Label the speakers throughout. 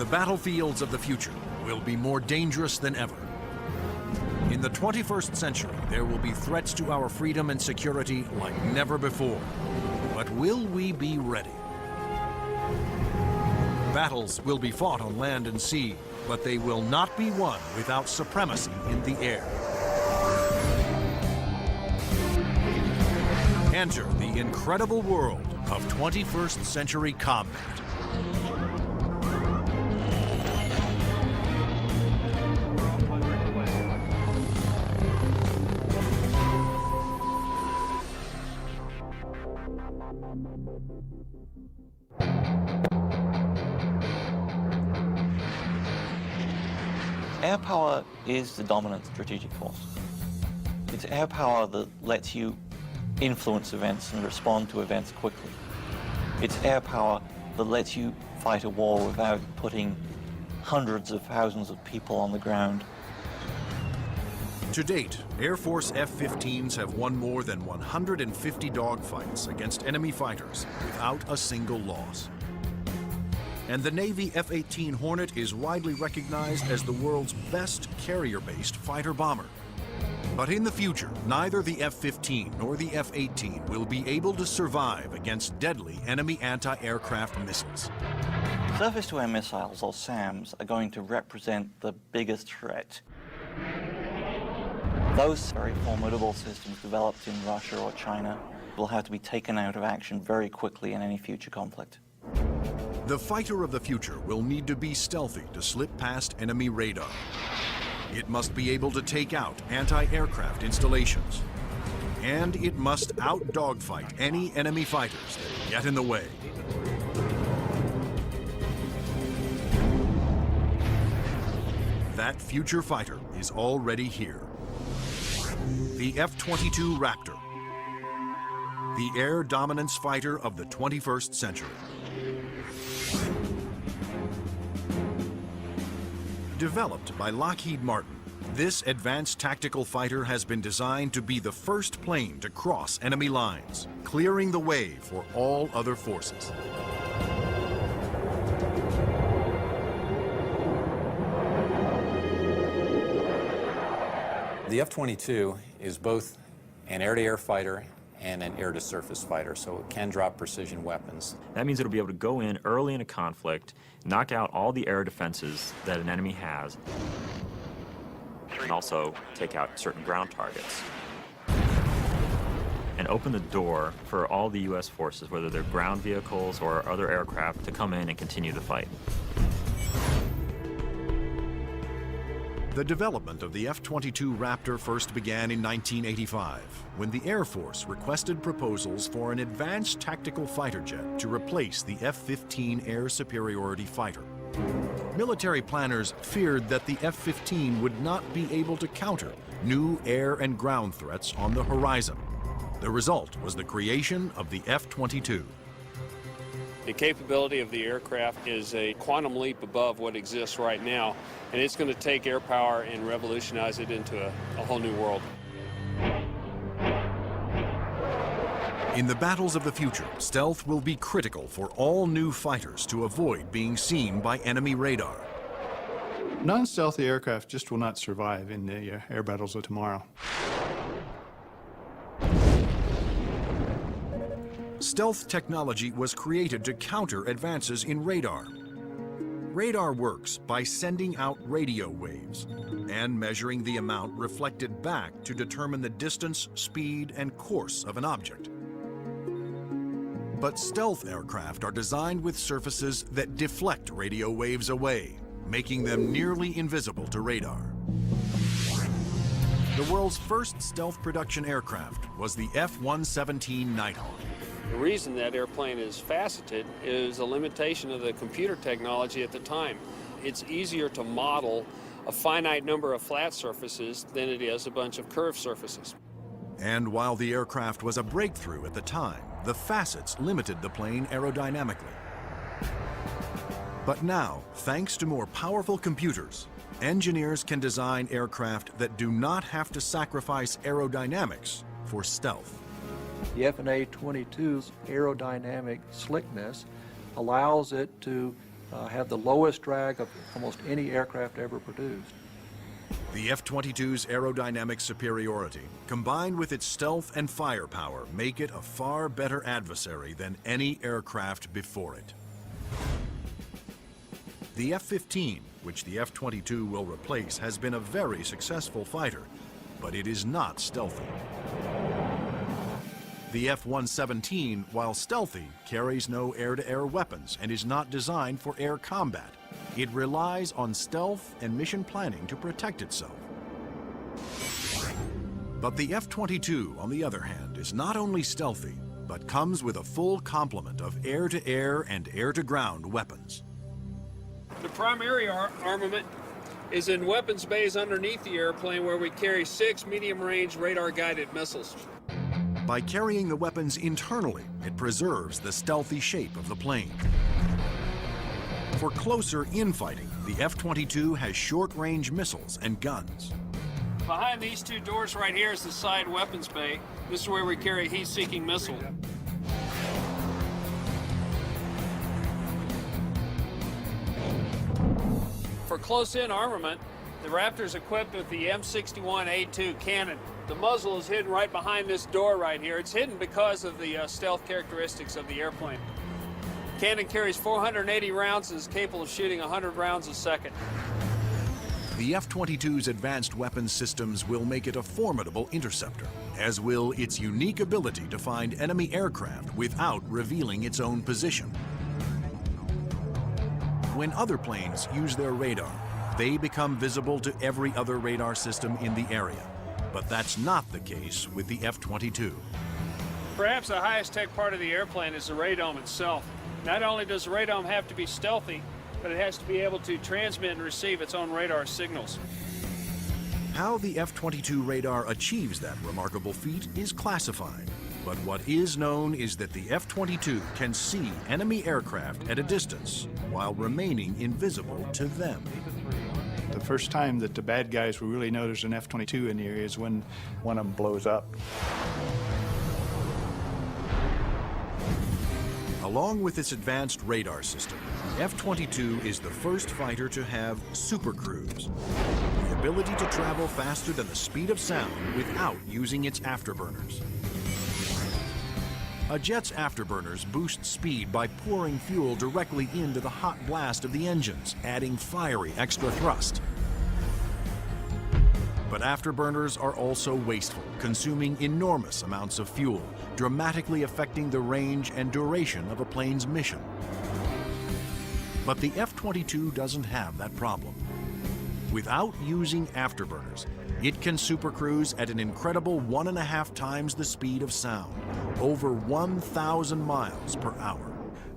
Speaker 1: The battlefields of the future will be more dangerous than ever. In the 21st century, there will be threats to our freedom and security like never before. But will we be ready? Battles will be fought on land and sea, but they will not be won without supremacy in the air. Enter the incredible world of 21st century combat.
Speaker 2: Air power is the dominant strategic force. It's air power that lets you influence events and respond to events quickly. It's air power that lets you fight a war without putting hundreds of thousands of people on the ground.
Speaker 1: To date, Air Force F-15s have won more than 150 dogfights against enemy fighters without a single loss. And the Navy F-18 Hornet is widely recognized as the world's best carrier-based fighter bomber. But in the future, neither the F-15 nor the F-18 will be able to survive against deadly enemy anti-aircraft missiles.
Speaker 2: Surface-to-air missiles, or SAMs, are going to represent the biggest threat. Those very formidable systems developed in Russia or China will have to be taken out of action very quickly in any future conflict.
Speaker 1: The fighter of the future will need to be stealthy to slip past enemy radar. It must be able to take out anti-aircraft installations. And it must out-dogfight any enemy fighters that get in the way. That future fighter is already here. The F-22 Raptor, the air dominance fighter of the 21st century. Developed by Lockheed Martin, this advanced tactical fighter has been designed to be the first plane to cross enemy lines, clearing the way for all other forces.
Speaker 3: The F-22 is both an air-to-air fighter and an air-to-surface fighter, so it can drop precision weapons.
Speaker 4: That means it'll be able to go in early in a conflict, knock out all the air defenses that an enemy has, and also take out certain ground targets. And open the door for all the U.S. forces, whether they're ground vehicles or other aircraft, to come in and continue the fight.
Speaker 1: The development of the F-22 Raptor first began in 1985, when the Air Force requested proposals for an advanced tactical fighter jet to replace the F-15 air superiority fighter. Military planners feared that the F-15 would not be able to counter new air and ground threats on the horizon. The result was the creation of the F-22.
Speaker 5: The capability of the aircraft is a quantum leap above what exists right now, and it's going to take air power and revolutionize it into a whole new world.
Speaker 1: In the battles of the future, stealth will be critical for all new fighters to avoid being seen by enemy radar.
Speaker 6: Non-stealthy aircraft just will not survive in the air battles of tomorrow.
Speaker 1: Stealth technology was created to counter advances in radar. Radar works by sending out radio waves and measuring the amount reflected back to determine the distance, speed, and course of an object. But stealth aircraft are designed with surfaces that deflect radio waves away, making them nearly invisible to radar. The world's first stealth production aircraft was the F-117 Nighthawk.
Speaker 5: The reason that airplane is faceted is a limitation of the computer technology at the time. It's easier to model a finite number of flat surfaces than it is a bunch of curved surfaces.
Speaker 1: And while the aircraft was a breakthrough at the time, the facets limited the plane aerodynamically. But now, thanks to more powerful computers, engineers can design aircraft that do not have to sacrifice aerodynamics for stealth.
Speaker 7: The F/A-22's aerodynamic slickness allows it to have the lowest drag of almost any aircraft ever produced.
Speaker 1: The F-22's aerodynamic superiority, combined with its stealth and firepower, make it a far better adversary than any aircraft before it. The F-15, which the F-22 will replace, has been a very successful fighter, but it is not stealthy. The F-117, while stealthy, carries no air-to-air weapons and is not designed for air combat. It relies on stealth and mission planning to protect itself. But the F-22, on the other hand, is not only stealthy, but comes with a full complement of air-to-air and air-to-ground weapons.
Speaker 5: The primary armament is in weapons bays underneath the airplane, where we carry 6 medium-range radar-guided missiles.
Speaker 1: By carrying the weapons internally, it preserves the stealthy shape of the plane. For closer infighting, the F-22 has short-range missiles and guns.
Speaker 5: Behind these two doors right here is the side weapons bay. This is where we carry a heat-seeking missile. For close-in armament, the Raptor is equipped with the M61A2 cannon. The muzzle is hidden right behind this door right here. It's hidden because of the stealth characteristics of the airplane. Cannon carries 480 rounds and is capable of shooting 100 rounds a second.
Speaker 1: The F-22's advanced weapons systems will make it a formidable interceptor, as will its unique ability to find enemy aircraft without revealing its own position. When other planes use their radar, they become visible to every other radar system in the area. But that's not the case with the F-22.
Speaker 5: Perhaps the highest tech part of the airplane is the radome itself. Not only does the radome have to be stealthy, but it has to be able to transmit and receive its own radar signals.
Speaker 1: How the F-22 radar achieves that remarkable feat is classified. But what is known is that the F-22 can see enemy aircraft at a distance while remaining invisible to them.
Speaker 6: The first time that the bad guys will really know there's an F-22 in the area is when one of them blows up.
Speaker 1: Along with its advanced radar system, the F-22 is the first fighter to have Super Cruise, the ability to travel faster than the speed of sound without using its afterburners. A jet's afterburners boost speed by pouring fuel directly into the hot blast of the engines, adding fiery extra thrust. But afterburners are also wasteful, consuming enormous amounts of fuel, dramatically affecting the range and duration of a plane's mission. But the F-22 doesn't have that problem. Without using afterburners, it can supercruise at an incredible 1.5 times the speed of sound, over 1,000 miles per hour.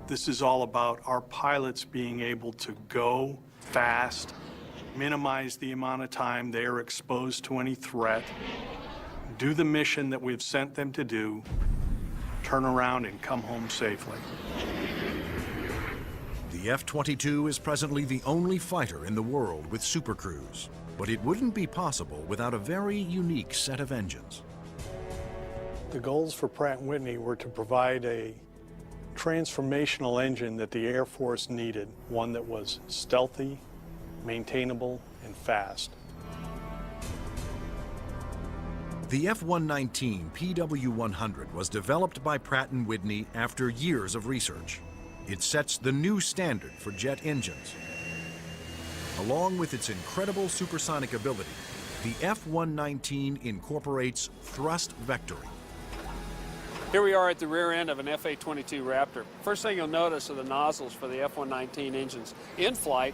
Speaker 8: This is all about our pilots being able to go fast, minimize the amount of time they are exposed to any threat, do the mission that we've sent them to do, turn around and come home safely.
Speaker 1: The F-22 is presently the only fighter in the world with supercruise, but it wouldn't be possible without a very unique set of engines.
Speaker 8: The goals for Pratt & Whitney were to provide a transformational engine that the Air Force needed, one that was stealthy, maintainable, and fast.
Speaker 1: The F-119 PW-100 was developed by Pratt & Whitney after years of research. It sets the new standard for jet engines. Along with its incredible supersonic ability, the F-119 incorporates thrust vectoring.
Speaker 5: Here we are at the rear end of an F-A-22 Raptor. First thing you'll notice are the nozzles for the F-119 engines. In flight,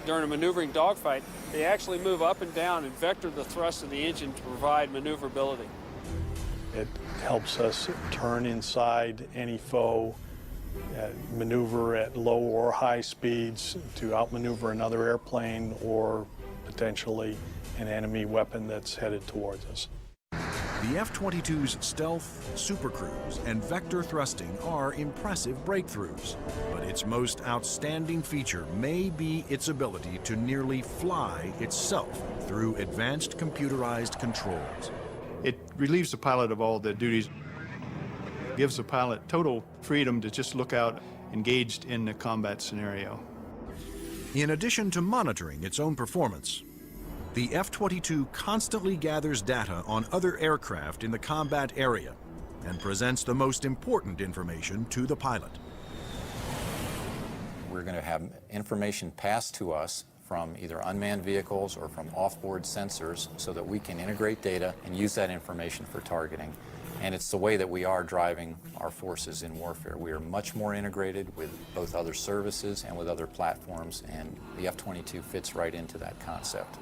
Speaker 5: during a maneuvering dogfight, they actually move up and down and vector the thrust of the engine to provide maneuverability.
Speaker 8: It helps us turn inside any foe, maneuver at low or high speeds to outmaneuver another airplane or potentially an enemy weapon that's headed towards us.
Speaker 1: The F-22's stealth, supercruise, and vector thrusting are impressive breakthroughs, but its most outstanding feature may be its ability to nearly fly itself through advanced computerized controls.
Speaker 6: It relieves the pilot of all the duties, gives the pilot total freedom to just look out engaged in the combat scenario.
Speaker 1: In addition to monitoring its own performance, the F-22 constantly gathers data on other aircraft in the combat area and presents the most important information to the pilot.
Speaker 3: We're going to have information passed to us from either unmanned vehicles or from off-board sensors so that we can integrate data and use that information for targeting. And it's the way that we are driving our forces in warfare. We are much more integrated with both other services and with other platforms, and the F-22 fits right into that concept.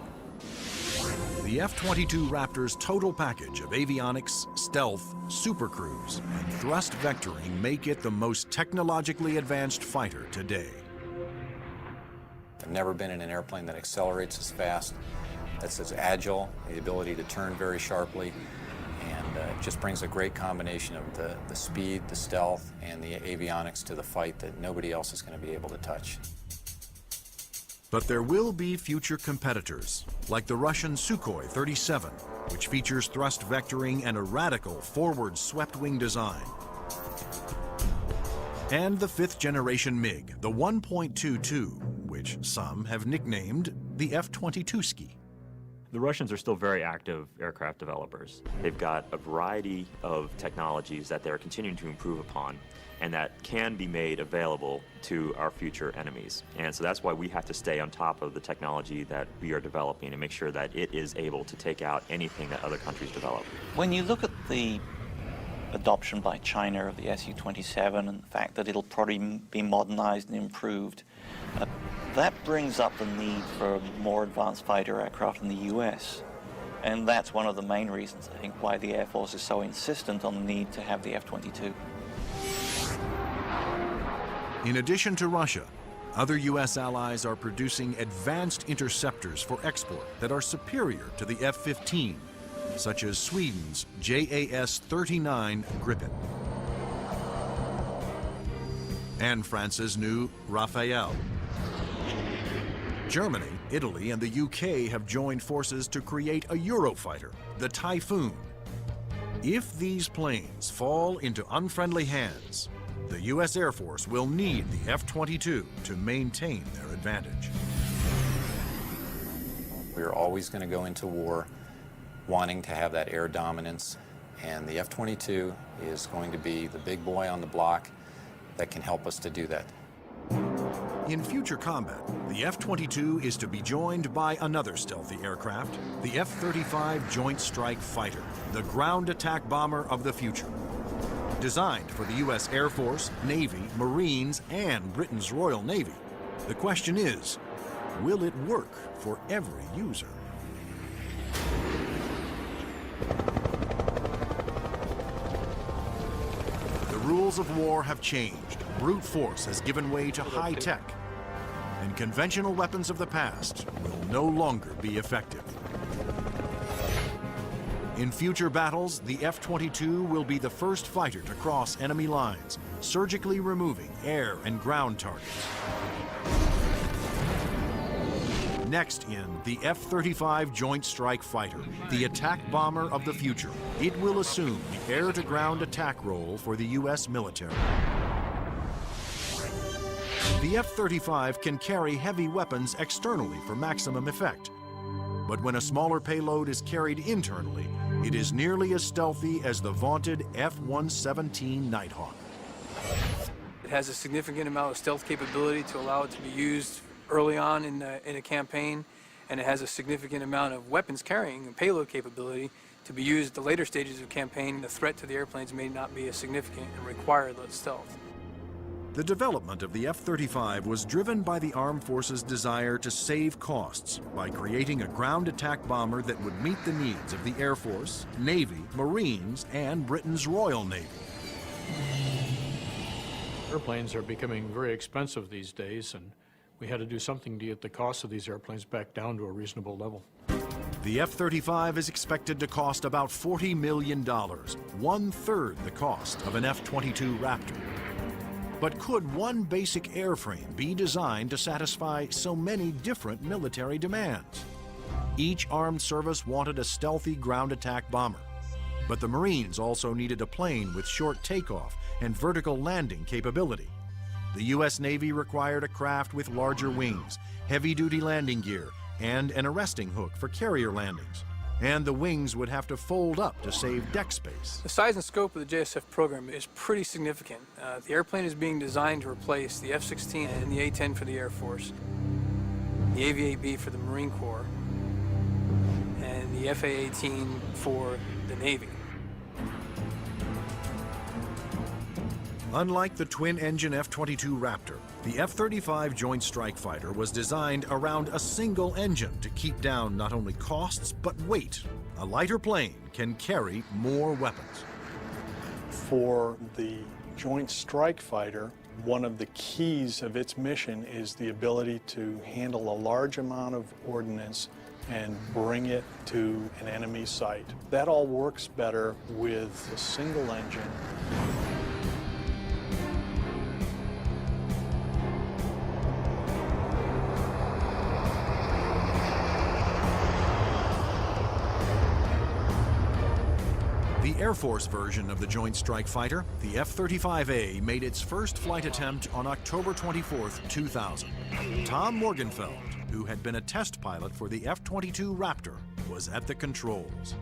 Speaker 1: The F-22 Raptor's total package of avionics, stealth, supercruise, and thrust vectoring make it the most technologically advanced fighter today.
Speaker 3: I've never been in an airplane that accelerates as fast, that's as agile, the ability to turn very sharply, and it just brings a great combination of the speed, the stealth, and the avionics to the fight that nobody else is going to be able to touch.
Speaker 1: But there will be future competitors, like the Russian Sukhoi 37, which features thrust vectoring and a radical forward swept-wing design. And the fifth-generation MiG, the 1.22, which some have nicknamed the F-22ski.
Speaker 4: The Russians are still very active aircraft developers. They've got a variety of technologies that they're continuing to improve upon and that can be made available to our future enemies. And so that's why we have to stay on top of the technology that we are developing and make sure that it is able to take out anything that other countries develop.
Speaker 2: When you look at the adoption by China of the Su-27 and the fact that it'll probably be modernized and improved, that brings up the need for more advanced fighter aircraft in the US. And that's one of the main reasons, I think, why the Air Force is so insistent on the need to have the F-22.
Speaker 1: In addition to Russia, other U.S. allies are producing advanced interceptors for export that are superior to the F-15, such as Sweden's JAS-39 Gripen and France's new Rafale. Germany, Italy, and the UK have joined forces to create a Eurofighter, the Typhoon. If these planes fall into unfriendly hands, the U.S. Air Force will need the F-22 to maintain their advantage.
Speaker 3: We're always going to go into war wanting to have that air dominance, and the F-22 is going to be the big boy on the block that can help us to do that.
Speaker 1: In future combat, the F-22 is to be joined by another stealthy aircraft, the F-35 Joint Strike Fighter, the ground attack bomber of the future. Designed for the U.S. Air Force, Navy, Marines, and Britain's Royal Navy, the question is, will it work for every user? The rules of war have changed. Brute force has given way to high tech, and conventional weapons of the past will no longer be effective. In future battles, the F-22 will be the first fighter to cross enemy lines, surgically removing air and ground targets. Next in the F-35 Joint Strike Fighter, the attack bomber of the future. It will assume the air-to-ground attack role for the U.S. military. The F-35 can carry heavy weapons externally for maximum effect. But when a smaller payload is carried internally, it is nearly as stealthy as the vaunted F-117 Nighthawk.
Speaker 9: It has a significant amount of stealth capability to allow it to be used early on in a campaign, and it has a significant amount of weapons carrying and payload capability to be used at the later stages of campaign. The threat to the airplanes may not be as significant and require that stealth.
Speaker 1: The development of the F-35 was driven by the Armed Forces' desire to save costs by creating a ground attack bomber that would meet the needs of the Air Force, Navy, Marines, and Britain's Royal Navy.
Speaker 10: Airplanes are becoming very expensive these days, and we had to do something to get the cost of these airplanes back down to a reasonable level.
Speaker 1: The F-35 is expected to cost about $40 million, one-third the cost of an F-22 Raptor. But could one basic airframe be designed to satisfy so many different military demands? Each armed service wanted a stealthy ground attack bomber, but the Marines also needed a plane with short takeoff and vertical landing capability. The U.S. Navy required a craft with larger wings, heavy-duty landing gear, and an arresting hook for carrier landings. And the wings would have to fold up to save deck space.
Speaker 9: The size and scope of the JSF program is pretty significant. The airplane is being designed to replace the F-16 and the A-10 for the Air Force, the AV-8B for the Marine Corps, and the FA-18 for the Navy.
Speaker 1: Unlike the twin-engine F-22 Raptor, the F-35 Joint Strike Fighter was designed around a single engine to keep down not only costs, but weight. A lighter plane can carry more weapons.
Speaker 8: For the Joint Strike Fighter, one of the keys of its mission is the ability to handle a large amount of ordnance and bring it to an enemy site. That all works better with a single engine.
Speaker 1: The Air Force version of the Joint Strike Fighter, the F-35A, made its first flight attempt on October 24, 2000. Tom Morgenfeld, who had been a test pilot for the F-22 Raptor, was at the controls.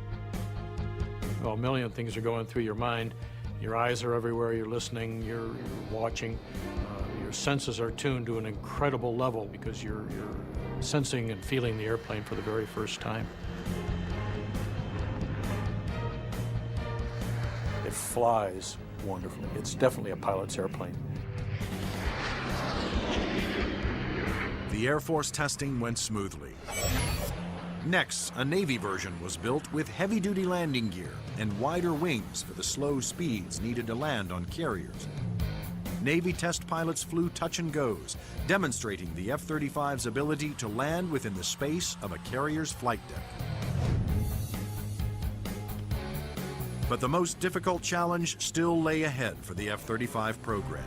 Speaker 10: Well, a million things are going through your mind. Your eyes are everywhere, you're listening, you're watching. Your senses are tuned to an incredible level because you're sensing and feeling the airplane for the very first time. It flies wonderfully. It's definitely a pilot's airplane.
Speaker 1: The Air Force testing went smoothly. Next, a Navy version was built with heavy-duty landing gear and wider wings for the slow speeds needed to land on carriers. Navy test pilots flew touch and goes, demonstrating the F-35's ability to land within the space of a carrier's flight deck. But the most difficult challenge still lay ahead for the F-35 program.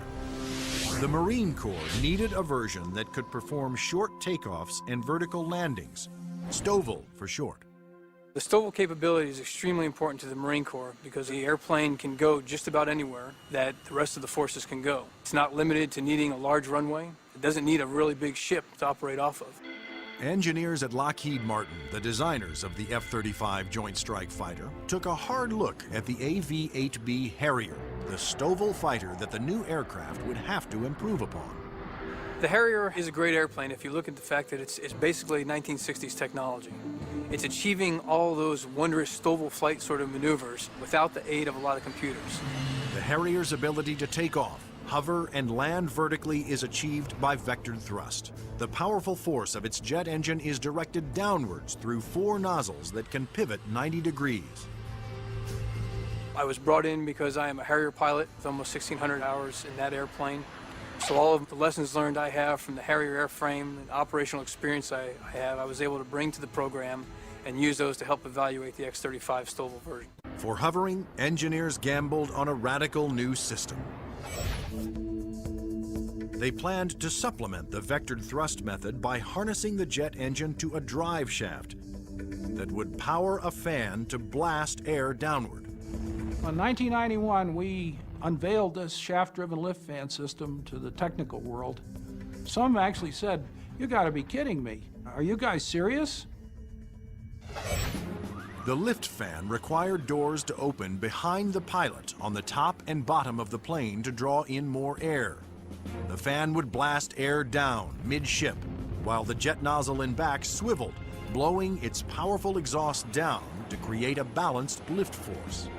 Speaker 1: The Marine Corps needed a version that could perform short takeoffs and vertical landings, STOVL for short.
Speaker 9: The STOVL capability is extremely important to the Marine Corps because the airplane can go just about anywhere that the rest of the forces can go. It's not limited to needing a large runway. It doesn't need a really big ship to operate off of.
Speaker 1: Engineers at Lockheed Martin, the designers of the F-35 Joint Strike Fighter, took a hard look at the AV-8B Harrier, the STOVL fighter that the new aircraft would have to improve upon.
Speaker 9: The Harrier is a great airplane if you look at the fact that it's basically 1960s technology. It's achieving all those wondrous STOVL flight sort of maneuvers without the aid of a lot of computers.
Speaker 1: The Harrier's ability to take off, hover, and land vertically is achieved by vectored thrust. The powerful force of its jet engine is directed downwards through 4 nozzles that can pivot 90 degrees.
Speaker 9: I was brought in because I am a Harrier pilot with almost 1,600 hours in that airplane. So all of the lessons learned I have from the Harrier airframe and operational experience I have, I was able to bring to the program and use those to help evaluate the X-35 STOVL version.
Speaker 1: For hovering, engineers gambled on a radical new system. They planned to supplement the vectored thrust method by harnessing the jet engine to a drive shaft that would power a fan to blast air downward.
Speaker 11: In 1991, we unveiled this shaft-driven lift fan system to the technical world. Some actually said, "You gotta be kidding me. Are you guys serious?"
Speaker 1: The lift fan required doors to open behind the pilot on the top and bottom of the plane to draw in more air. The fan would blast air down mid-ship, while the jet nozzle in back swiveled, blowing its powerful exhaust down to create a balanced lift force.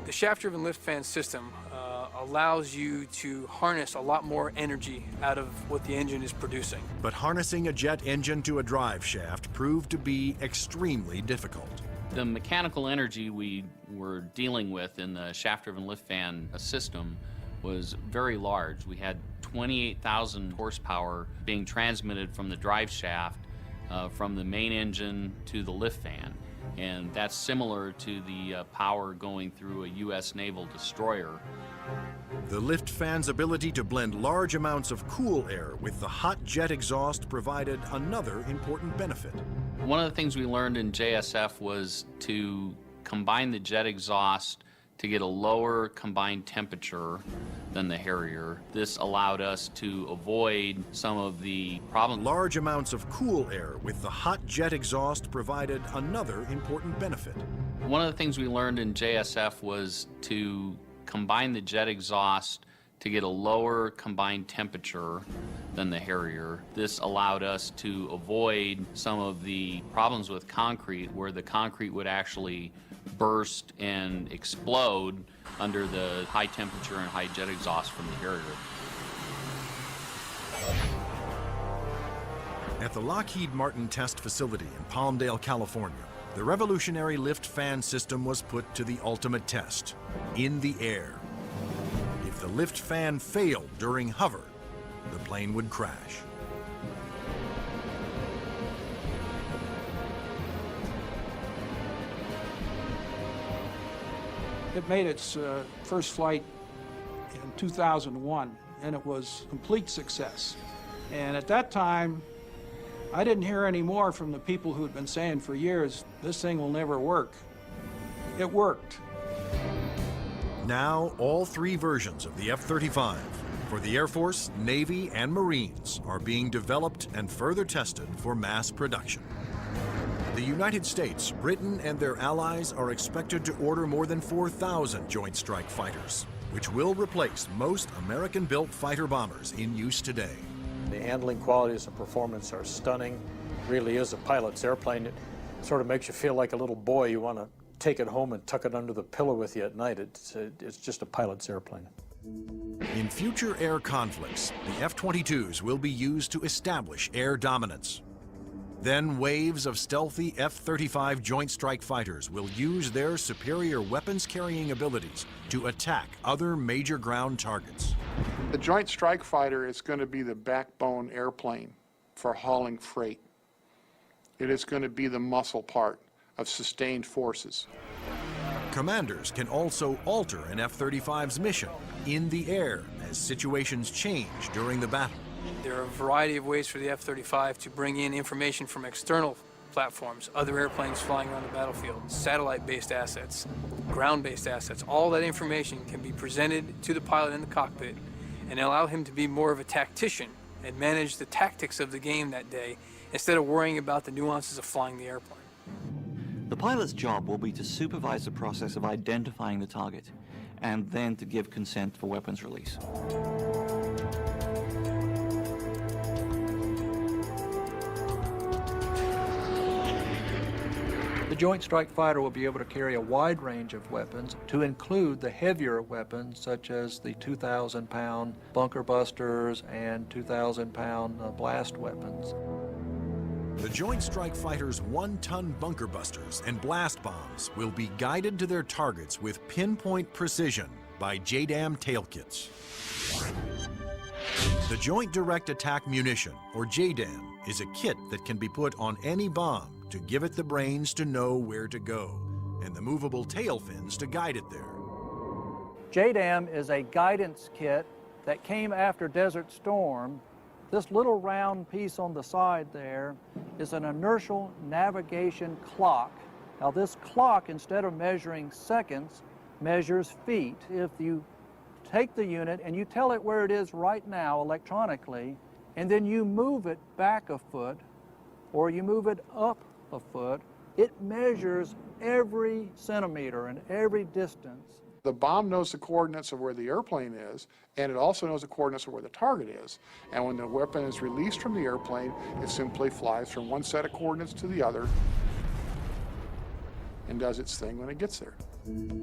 Speaker 9: The shaft-driven lift fan system allows you to harness a lot more energy out of what the engine is producing.
Speaker 1: But harnessing a jet engine to a drive shaft proved to be extremely difficult.
Speaker 12: The mechanical energy we were dealing with in the shaft-driven lift fan system was very large. We had 28,000 horsepower being transmitted from the drive shaft from the main engine to the lift fan. And that's similar to the power going through a U.S. naval destroyer.
Speaker 1: The lift fan's ability to blend large amounts of cool air with the hot jet exhaust provided another important benefit.
Speaker 12: One of the things we learned in JSF was to combine the jet exhaust to get a lower combined temperature than the Harrier. This allowed us to avoid some of the problems.
Speaker 1: Large amounts of cool air with the hot jet exhaust provided another important benefit.
Speaker 12: One of the things we learned in JSF was to combine the jet exhaust to get a lower combined temperature than the Harrier. This allowed us to avoid some of the problems with concrete where the concrete would actually burst and explode under the high temperature and high jet exhaust from the Harrier.
Speaker 1: At the Lockheed Martin test facility in Palmdale, California, the revolutionary lift fan system was put to the ultimate test, in the air. If the lift fan failed during hover, the plane would crash.
Speaker 11: It made its first flight in 2001, and it was a complete success. And at that time, I didn't hear any more from the people who'd been saying for years, this thing will never work. It worked.
Speaker 1: Now, all three versions of the F-35 for the Air Force, Navy, and Marines are being developed and further tested for mass production. The United States, Britain, and their allies are expected to order more than 4,000 Joint Strike Fighters, which will replace most American-built fighter bombers in use today.
Speaker 7: The handling qualities and performance are stunning. It really is a pilot's airplane. It sort of makes you feel like a little boy. You want to take it home and tuck it under the pillow with you at night. It's just a pilot's airplane.
Speaker 1: In future air conflicts, the F-22s will be used to establish air dominance. Then waves of stealthy F-35 Joint Strike Fighters will use their superior weapons-carrying abilities to attack other major ground targets.
Speaker 13: The Joint Strike Fighter is going to be the backbone airplane for hauling freight. It is going to be the muscle part of sustained forces.
Speaker 1: Commanders can also alter an F-35's mission in the air as situations change during the battle.
Speaker 9: There are a variety of ways for the F-35 to bring in information from external platforms, other airplanes flying around the battlefield, satellite-based assets, ground-based assets. All that information can be presented to the pilot in the cockpit and allow him to be more of a tactician and manage the tactics of the game that day instead of worrying about the nuances of flying the airplane.
Speaker 2: The pilot's job will be to supervise the process of identifying the target and then to give consent for weapons release.
Speaker 7: The Joint Strike Fighter will be able to carry a wide range of weapons, to include the heavier weapons such as the 2,000-pound bunker busters and 2,000-pound blast weapons.
Speaker 1: The Joint Strike Fighter's 1-ton bunker busters and blast bombs will be guided to their targets with pinpoint precision by JDAM tail kits. The Joint Direct Attack Munition, or JDAM, is a kit that can be put on any bomb to give it the brains to know where to go, and the movable tail fins to guide it there.
Speaker 7: JDAM is a guidance kit that came after Desert Storm. This little round piece on the side there is an inertial navigation clock. Now this clock, instead of measuring seconds, measures feet. If you take the unit and you tell it where it is right now electronically, and then you move it back a foot, or you move it up a foot, it measures every centimeter and every distance.
Speaker 13: The bomb knows the coordinates of where the airplane is, and it also knows the coordinates of where the target is. And when the weapon is released from the airplane, it simply flies from one set of coordinates to the other and does its thing when it gets there.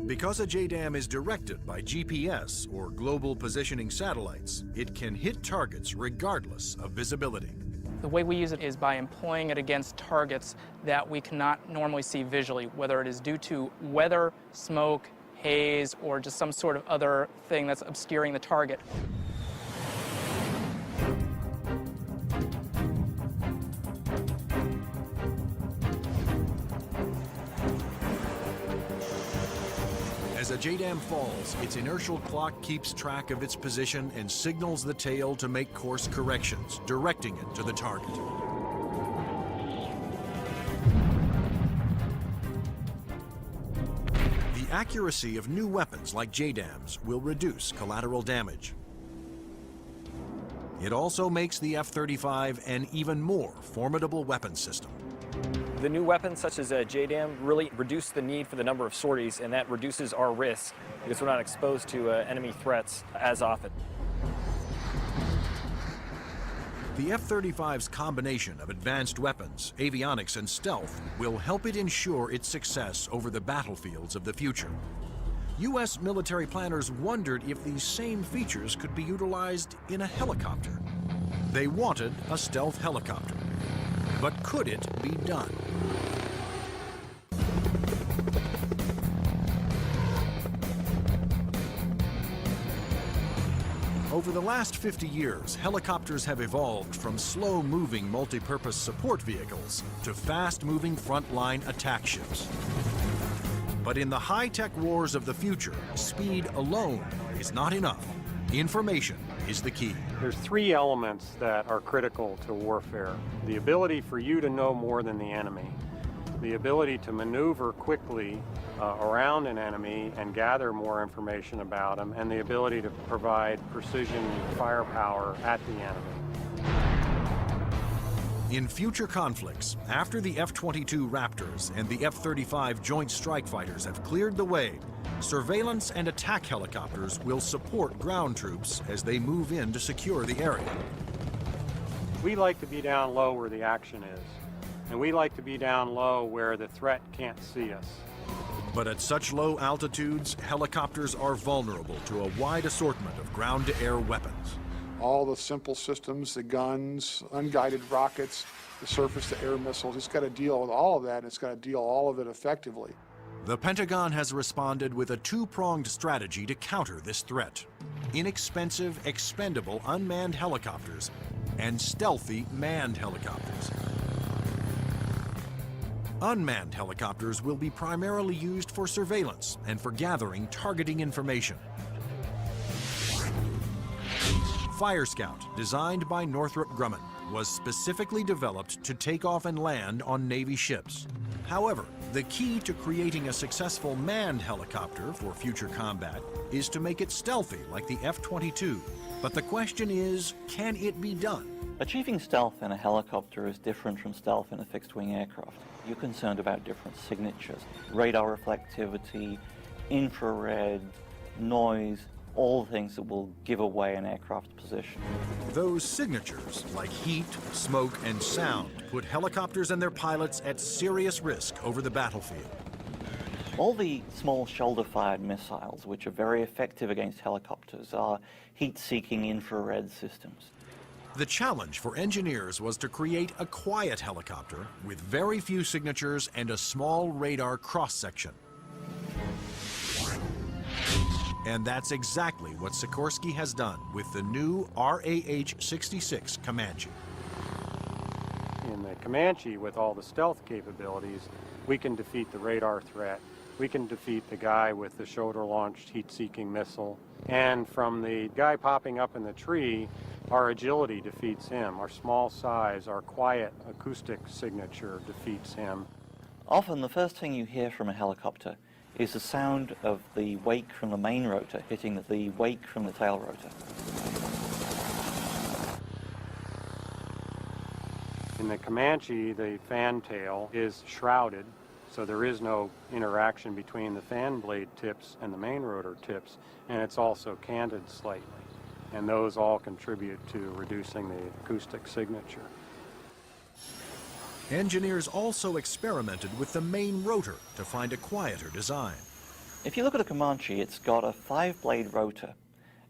Speaker 1: Because a JDAM is directed by GPS, or Global Positioning Satellites, it can hit targets regardless of visibility.
Speaker 14: The way we use it is by employing it against targets that we cannot normally see visually, whether it is due to weather, smoke, haze, or just some sort of other thing that's obscuring the target.
Speaker 1: As a JDAM falls, its inertial clock keeps track of its position and signals the tail to make course corrections, directing it to the target. The accuracy of new weapons like JDAMs will reduce collateral damage. It also makes the F-35 an even more formidable weapon system.
Speaker 15: The new weapons such as JDAM really reduce the need for the number of sorties, and that reduces our risk because we're not exposed to enemy threats as often.
Speaker 1: The F-35's combination of advanced weapons, avionics, and stealth will help it ensure its success over the battlefields of the future. U.S. military planners wondered if these same features could be utilized in a helicopter. They wanted a stealth helicopter. But could it be done? Over the last 50 years, helicopters have evolved from slow-moving multi-purpose support vehicles to fast-moving frontline attack ships. But in the high-tech wars of the future, speed alone is not enough. Information is the key.
Speaker 16: There's three elements that are critical to warfare. The ability for you to know more than the enemy, the ability to maneuver quickly around an enemy and gather more information about them, and the ability to provide precision firepower at the enemy.
Speaker 1: In future conflicts, after the F-22 Raptors and the F-35 Joint Strike Fighters have cleared the way, surveillance and attack helicopters will support ground troops as they move in to secure the area.
Speaker 16: We like to be down low where the action is, and we like to be down low where the threat can't see us.
Speaker 1: But at such low altitudes, helicopters are vulnerable to a wide assortment of ground-to-air weapons.
Speaker 13: All the simple systems, the guns, unguided rockets, the surface-to-air missiles, it's got to deal with all of that, and it's got to deal all of it effectively.
Speaker 1: The Pentagon has responded with a two-pronged strategy to counter this threat: inexpensive, expendable unmanned helicopters and stealthy manned helicopters. Unmanned helicopters will be primarily used for surveillance and for gathering targeting information. Fire Scout, designed by Northrop Grumman, was specifically developed to take off and land on Navy ships. However, the key to creating a successful manned helicopter for future combat is to make it stealthy like the F-22. But the question is, can it be done?
Speaker 2: Achieving stealth in a helicopter is different from stealth in a fixed-wing aircraft. You're concerned about different signatures: radar reflectivity, infrared, noise, all things that will give away an aircraft's position.
Speaker 1: Those signatures, like heat, smoke, and sound, put helicopters and their pilots at serious risk over the battlefield.
Speaker 2: All the small shoulder-fired missiles, which are very effective against helicopters, are heat-seeking infrared systems.
Speaker 1: The challenge for engineers was to create a quiet helicopter with very few signatures and a small radar cross-section. And that's exactly what Sikorsky has done with the new RAH-66 Comanche.
Speaker 16: In the Comanche, with all the stealth capabilities, we can defeat the radar threat. We can defeat the guy with the shoulder-launched heat-seeking missile. And from the guy popping up in the tree, our agility defeats him. Our small size, our quiet acoustic signature defeats him.
Speaker 2: Often the first thing you hear from a helicopter is the sound of the wake from the main rotor hitting the wake from the tail rotor.
Speaker 16: In the Comanche, the fan tail is shrouded, so there is no interaction between the fan blade tips and the main rotor tips, and it's also canted slightly. And those all contribute to reducing the acoustic signature.
Speaker 1: Engineers also experimented with the main rotor to find a quieter design.
Speaker 2: If you look at a Comanche, it's got a 5-blade rotor,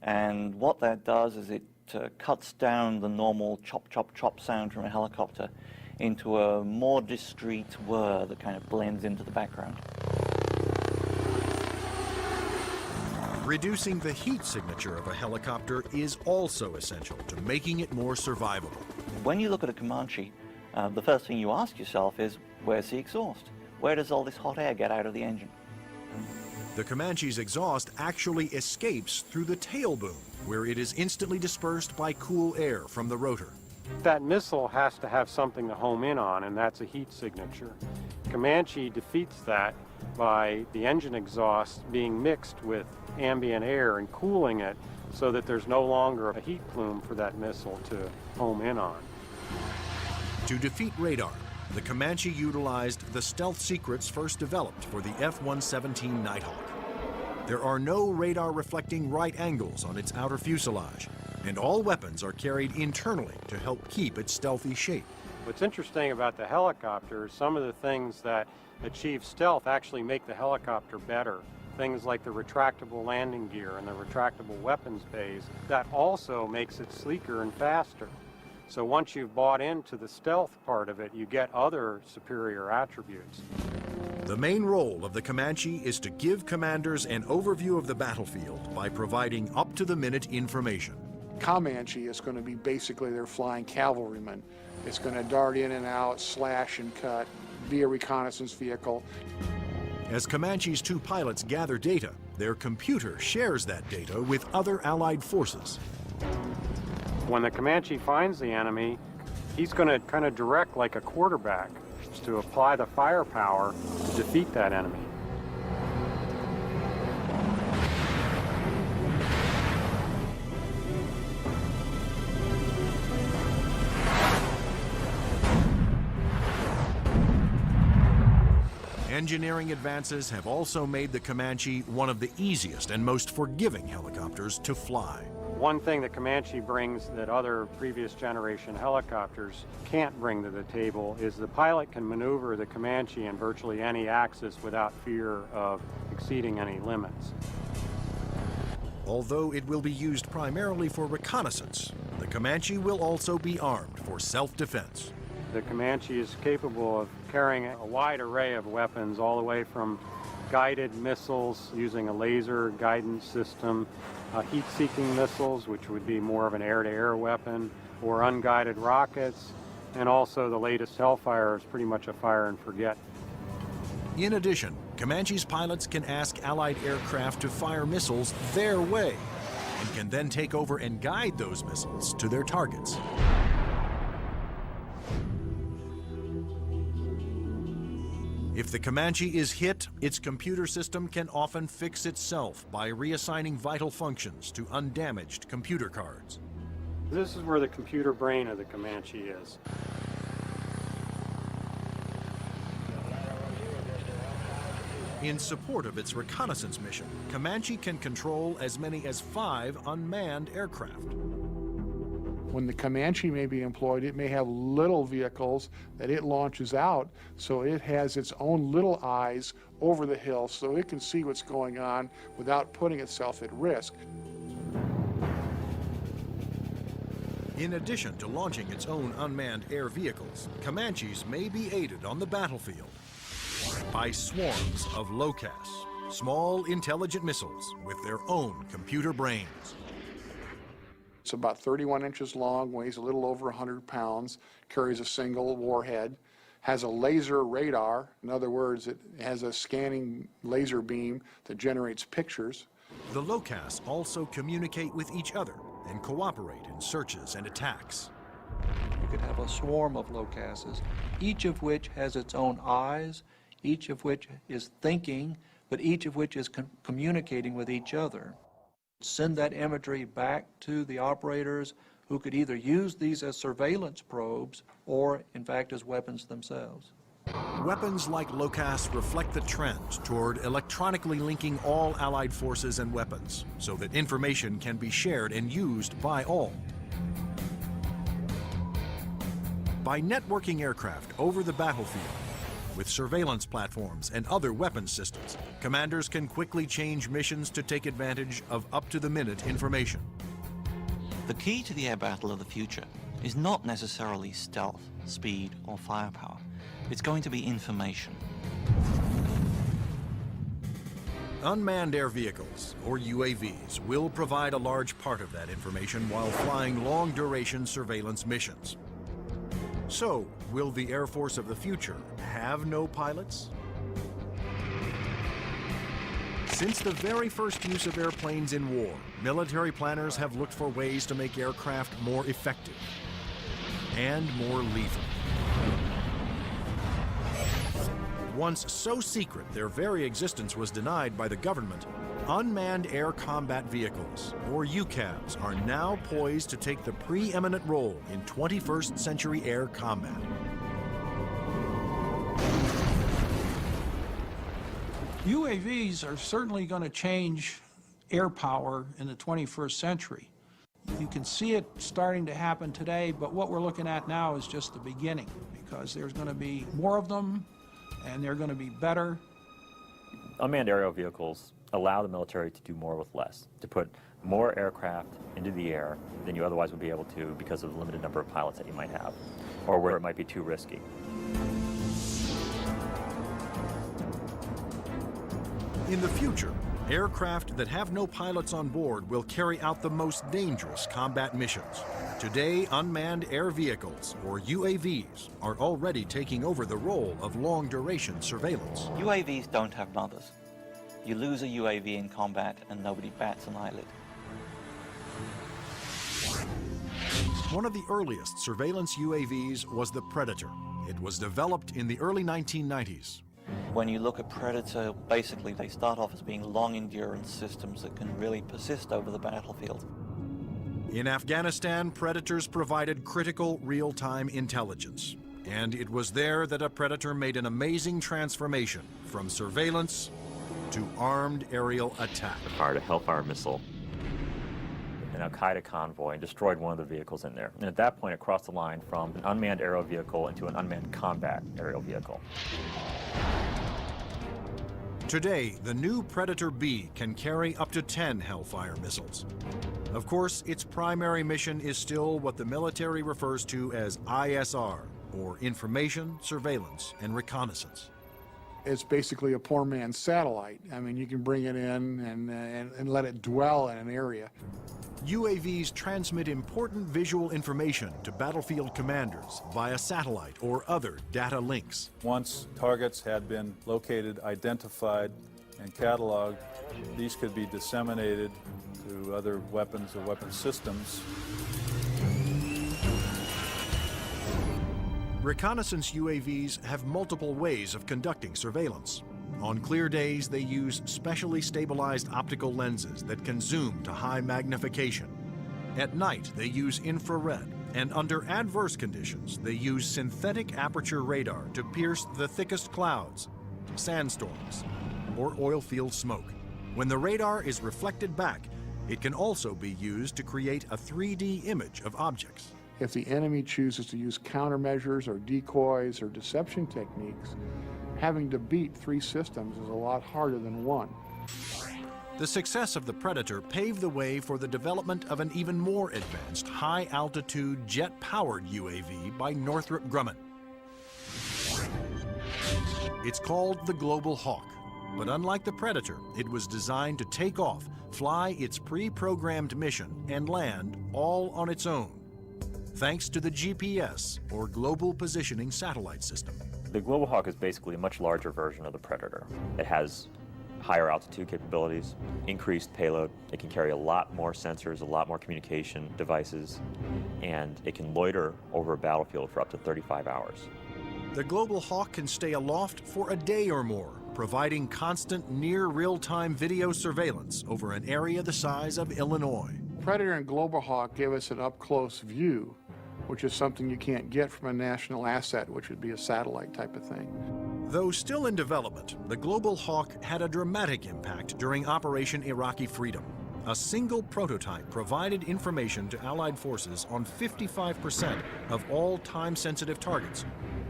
Speaker 2: and what that does is it cuts down the normal chop, chop, chop sound from a helicopter into a more discreet whir that kind of blends into the background.
Speaker 1: Reducing the heat signature of a helicopter is also essential to making it more survivable.
Speaker 2: When you look at a Comanche, the first thing you ask yourself is, where's the exhaust? Where does all this hot air get out of the engine?
Speaker 1: The Comanche's exhaust actually escapes through the tail boom, where it is instantly dispersed by cool air from the rotor.
Speaker 16: That missile has to have something to home in on, and that's a heat signature. Comanche defeats that by the engine exhaust being mixed with ambient air and cooling it so that there's no longer a heat plume for that missile to home in on.
Speaker 1: To defeat radar, the Comanche utilized the stealth secrets first developed for the F-117 Nighthawk. There are no radar-reflecting right angles on its outer fuselage, and all weapons are carried internally to help keep its stealthy shape.
Speaker 16: What's interesting about the helicopter is some of the things that achieve stealth actually make the helicopter better. Things like the retractable landing gear and the retractable weapons bays, that also makes it sleeker and faster. So once you've bought into the stealth part of it, you get other superior attributes.
Speaker 1: The main role of the Comanche is to give commanders an overview of the battlefield by providing up-to-the-minute information.
Speaker 13: Comanche is going to be basically their flying cavalryman. It's going to dart in and out, slash and cut, be a reconnaissance vehicle.
Speaker 1: As Comanche's two pilots gather data, their computer shares that data with other Allied forces.
Speaker 16: When the Comanche finds the enemy, he's going to kind of direct like a quarterback to apply the firepower to defeat that enemy.
Speaker 1: Engineering advances have also made the Comanche one of the easiest and most forgiving helicopters to fly.
Speaker 16: One thing that Comanche brings that other previous generation helicopters can't bring to the table is the pilot can maneuver the Comanche in virtually any axis without fear of exceeding any limits.
Speaker 1: Although it will be used primarily for reconnaissance, the Comanche will also be armed for self-defense.
Speaker 16: The Comanche is capable of carrying a wide array of weapons, all the way from guided missiles using a laser guidance system, heat-seeking missiles, which would be more of an air-to-air weapon, or unguided rockets, and also the latest Hellfire is pretty much a fire and forget.
Speaker 1: In addition, Comanche's pilots can ask Allied aircraft to fire missiles their way, and can then take over and guide those missiles to their targets. If the Comanche is hit, its computer system can often fix itself by reassigning vital functions to undamaged computer cards.
Speaker 16: This is where the computer brain of the Comanche is.
Speaker 1: In support of its reconnaissance mission, Comanche can control as many as 5 unmanned aircraft.
Speaker 13: When the Comanche may be employed, it may have little vehicles that it launches out, so it has its own little eyes over the hill so it can see what's going on without putting itself at risk.
Speaker 1: In addition to launching its own unmanned air vehicles, Comanches may be aided on the battlefield by swarms of LOCAS, small intelligent missiles with their own computer brains.
Speaker 13: It's about 31 inches long, weighs a little over 100 pounds, carries a single warhead, has a laser radar. In other words, it has a scanning laser beam that generates pictures.
Speaker 1: The LOCAS also communicate with each other and cooperate in searches and attacks.
Speaker 7: You could have a swarm of LOCASes, each of which has its own eyes, each of which is thinking, but each of which is communicating with each other. Send that imagery back to the operators who could either use these as surveillance probes or, in fact, as weapons themselves.
Speaker 1: Weapons like LOCAS reflect the trend toward electronically linking all Allied forces and weapons so that information can be shared and used by all. By networking aircraft over the battlefield, with surveillance platforms and other weapons systems, commanders can quickly change missions to take advantage of up-to-the-minute information.
Speaker 2: The key to the air battle of the future is not necessarily stealth, speed, or firepower. It's going to be information.
Speaker 1: Unmanned air vehicles, or UAVs, will provide a large part of that information while flying long-duration surveillance missions. So, will the Air Force of the future have no pilots? Since the very first use of airplanes in war, military planners have looked for ways to make aircraft more effective and more lethal. once so secret their very existence was denied by the government, unmanned air combat vehicles, or UCAVs, are now poised to take the preeminent role in 21st century air combat.
Speaker 11: UAVs are certainly going to change air power in the 21st century. You can see it starting to happen today, but what we're looking at now is just the beginning, because there's going to be more of them, and they're going to be better.
Speaker 4: Unmanned aerial vehicles allow the military to do more with less, to put more aircraft into the air than you otherwise would be able to because of the limited number of pilots that you might have, or where it might be too risky.
Speaker 1: In the future, aircraft that have no pilots on board will carry out the most dangerous combat missions. Today, unmanned air vehicles, or UAVs, are already taking over the role of long-duration surveillance.
Speaker 2: UAVs don't have mothers. You lose a UAV in combat and nobody bats an eyelid.
Speaker 1: One of the earliest surveillance UAVs was the Predator. It was developed in the early 1990s.
Speaker 2: When you look at Predator, basically they start off as being long-endurance systems that can really persist over the battlefield.
Speaker 1: In Afghanistan, Predators provided critical real-time intelligence. And it was there that a Predator made an amazing transformation from surveillance to armed aerial attack.
Speaker 4: Fired a Hellfire missile, an Al-Qaeda convoy, and destroyed one of the vehicles in there. And at that point, it crossed the line from an unmanned aerial vehicle into an unmanned combat aerial vehicle.
Speaker 1: Today, the new Predator B can carry up to 10 Hellfire missiles. Of course, its primary mission is still what the military refers to as ISR, or Information, Surveillance, and Reconnaissance.
Speaker 13: It's basically a poor man's satellite. I mean, you can bring it in and let it dwell in an area.
Speaker 1: UAVs transmit important visual information to battlefield commanders via satellite or other data links.
Speaker 17: Once targets had been located, identified, and cataloged, these could be disseminated to other weapons or weapon systems.
Speaker 1: Reconnaissance UAVs have multiple ways of conducting surveillance. On clear days, they use specially stabilized optical lenses that can zoom to high magnification. At night, they use infrared, and under adverse conditions, they use synthetic aperture radar to pierce the thickest clouds, sandstorms, or oil field smoke. When the radar is reflected back, it can also be used to create a 3D image of objects.
Speaker 13: If the enemy chooses to use countermeasures or decoys or deception techniques, having to beat 3 systems is a lot harder than 1.
Speaker 1: The success of the Predator paved the way for the development of an even more advanced high-altitude jet-powered UAV by Northrop Grumman. It's called the Global Hawk, but unlike the Predator, it was designed to take off, fly its pre-programmed mission, and land all on its own, thanks to the GPS, or Global Positioning Satellite System.
Speaker 4: The Global Hawk is basically a much larger version of the Predator. It has higher altitude capabilities, increased payload. It can carry a lot more sensors, a lot more communication devices, and it can loiter over a battlefield for up to 35 hours.
Speaker 1: The Global Hawk can stay aloft for a day or more, providing constant near real-time video surveillance over an area the size of Illinois.
Speaker 13: Predator and Global Hawk give us an up-close view, which is something you can't get from a national asset, which would be a satellite type of thing.
Speaker 1: Though still in development, the Global Hawk had a dramatic impact during Operation Iraqi Freedom. A single prototype provided information to Allied forces on 55% of all time-sensitive targets,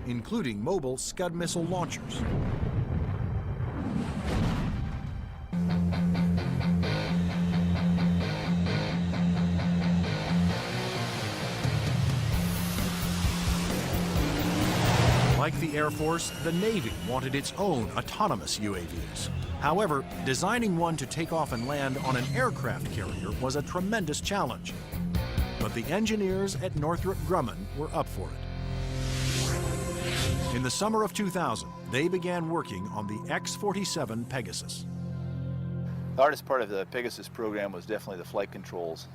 Speaker 1: including mobile Scud missile launchers. Like the Air Force, the Navy wanted its own autonomous UAVs. However, designing one to take off and land on an aircraft carrier was a tremendous challenge. But the engineers at Northrop Grumman were up for it. In the summer of 2000, they began working on the X-47 Pegasus.
Speaker 18: The hardest part of the Pegasus program was definitely the flight controls.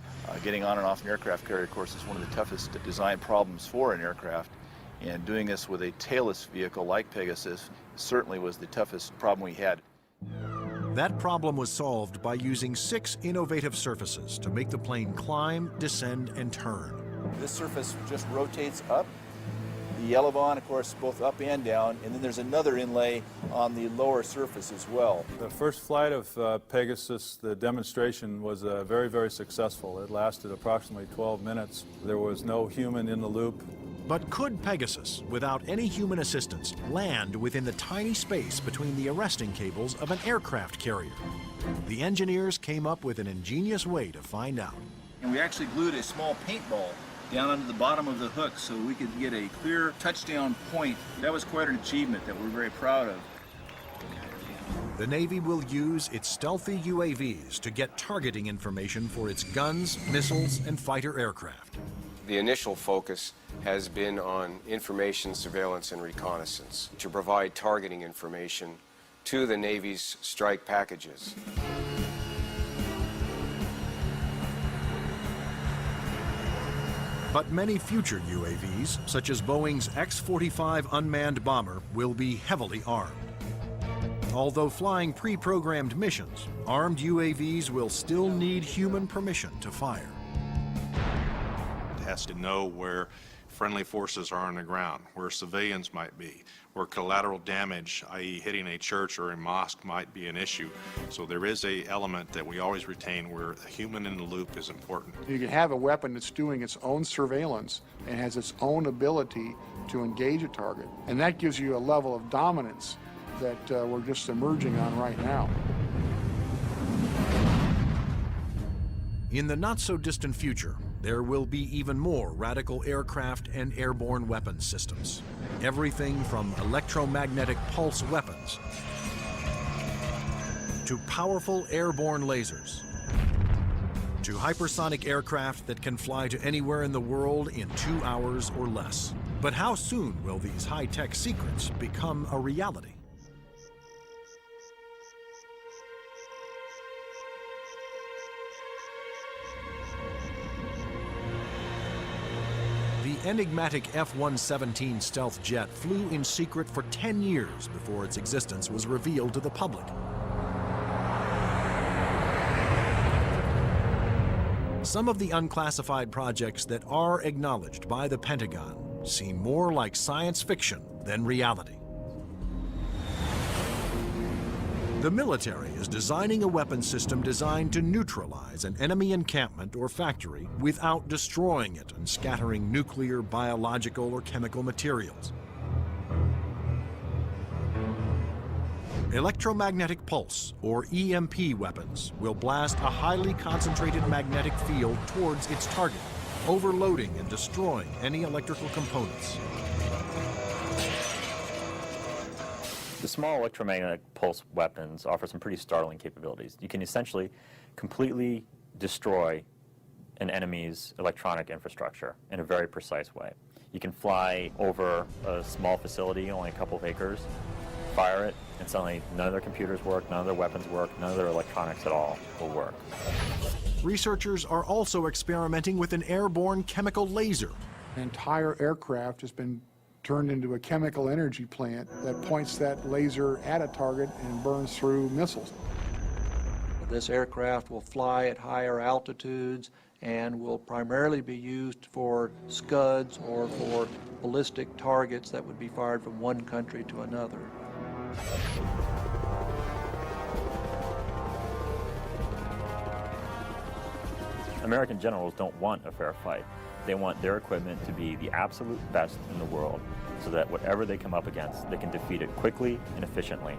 Speaker 18: Getting on and off an aircraft carrier, of course, is one of the toughest design problems for an aircraft. And doing this with a tailless vehicle like Pegasus certainly was the toughest problem we had.
Speaker 1: That problem was solved by using 6 innovative surfaces to make the plane climb, descend, and turn.
Speaker 18: This surface just rotates up. The elevon, of course, both up and down, and then there's another inlay on the lower surface as well.
Speaker 17: The first flight of Pegasus, the demonstration was very, very successful. It lasted approximately 12 minutes. There was no human in the loop.
Speaker 1: But could Pegasus, without any human assistance, land within the tiny space between the arresting cables of an aircraft carrier? The engineers came up with an ingenious way to find out.
Speaker 18: And we actually glued a small paintball down under the bottom of the hook so we could get a clear touchdown point. That was quite an achievement that we're very proud of.
Speaker 1: The Navy will use its stealthy UAVs to get targeting information for its guns, missiles, and fighter aircraft.
Speaker 19: The initial focus has been on information, surveillance, and reconnaissance to provide targeting information to the Navy's strike packages.
Speaker 1: But many future UAVs, such as Boeing's X-45 unmanned bomber, will be heavily armed. Although flying pre-programmed missions, armed UAVs will still need human permission to fire.
Speaker 20: It has to know where friendly forces are on the ground, where civilians might be, where collateral damage, i.e. hitting a church or a mosque, might be an issue. So there is an element that we always retain where a human in the loop is important.
Speaker 13: You can have a weapon that's doing its own surveillance and has its own ability to engage a target. And that gives you a level of dominance that we're just emerging on right now.
Speaker 1: In the not-so-distant future, there will be even more radical aircraft and airborne weapons systems. Everything from electromagnetic pulse weapons to powerful airborne lasers to hypersonic aircraft that can fly to anywhere in the world in 2 hours or less. But how soon will these high-tech secrets become a reality? The enigmatic F-117 stealth jet flew in secret for 10 years before its existence was revealed to the public. Some of the unclassified projects that are acknowledged by the Pentagon seem more like science fiction than reality. The military is designing a weapon system designed to neutralize an enemy encampment or factory without destroying it and scattering nuclear, biological, or chemical materials. Electromagnetic pulse, or EMP weapons, will blast a highly concentrated magnetic field towards its target, overloading and destroying any electrical components.
Speaker 4: The small electromagnetic pulse weapons offer some pretty startling capabilities. You can essentially completely destroy an enemy's electronic infrastructure in a very precise way. You can fly over a small facility, only a couple of acres, fire it, and suddenly none of their computers work, none of their weapons work, none of their electronics at all will work.
Speaker 1: Researchers are also experimenting with an airborne chemical laser.
Speaker 13: An entire aircraft has been turned into a chemical energy plant that points that laser at a target and burns through missiles.
Speaker 7: This aircraft will fly at higher altitudes and will primarily be used for Scuds or for ballistic targets that would be fired from one country to another.
Speaker 4: American generals don't want a fair fight. They want their equipment to be the absolute best in the world so that whatever they come up against, they can defeat it quickly and efficiently.